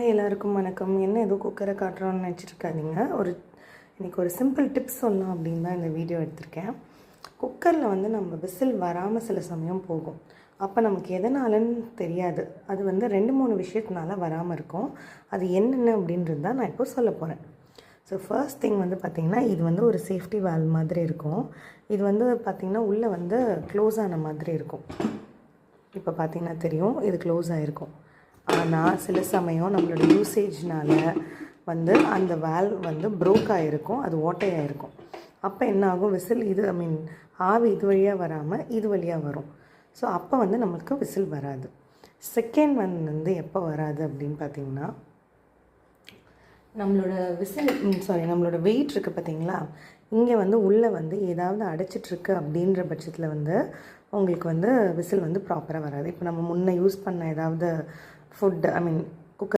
Hi எல்லாருக்கும் வணக்கம். என்ன ஏதோ குக்கரை காட்டுறோன்னு நினச்சிட்ருக்காதீங்க. இன்றைக்கி ஒரு சிம்பிள் டிப்ஸ் சொல்லலாம் அப்படின்னு தான் இந்த வீடியோ எடுத்திருக்கேன். குக்கரில் வந்து நம்ம விசில் வராமல் சில சமயம் போகும். அப்போ நமக்கு எதனாலன்னு தெரியாது. அது வந்து 2-3 விஷயத்தினால வராமல் இருக்கும். அது என்னென்ன அப்படின்றது தான் நான் இப்போ சொல்ல போகிறேன். ஸோ ஃபர்ஸ்ட் திங் வந்து பார்த்திங்கன்னா, இது வந்து ஒரு சேஃப்டி வால்வ் மாதிரி இருக்கும். இது வந்து பார்த்திங்கன்னா உள்ளே வந்து க்ளோஸ் ஆன மாதிரி இருக்கும். இப்போ பார்த்திங்கன்னா தெரியும், இது க்ளோஸ் ஆகிருக்கும். ஆனால் சில சமயம் நம்மளோட யூசேஜ்னால் வந்து அந்த வால்வ் வந்து ப்ரோக் ஆகிருக்கும், அது ஓட்டையாயிருக்கும். அப்போ என்ன ஆகும், விசில் ஆவி இது வழியாக வராமல் இது வழியாக வரும். ஸோ அப்போ வந்து நம்மளுக்கு விசில் வராது. செகண்ட் ஒன் வந்து எப்போ வராது அப்படின்னு பார்த்திங்கன்னா, நம்மளோட வெயிட் இருக்குது பார்த்திங்களா, இங்கே வந்து உள்ளே வந்து ஏதாவது அடைச்சிட்ருக்கு அப்படின்ற பட்சத்தில் வந்து உங்களுக்கு வந்து விசில் வந்து ப்ராப்பராக வராது. இப்போ நம்ம முன்னே யூஸ் பண்ண ஏதாவது ஃபுட்டு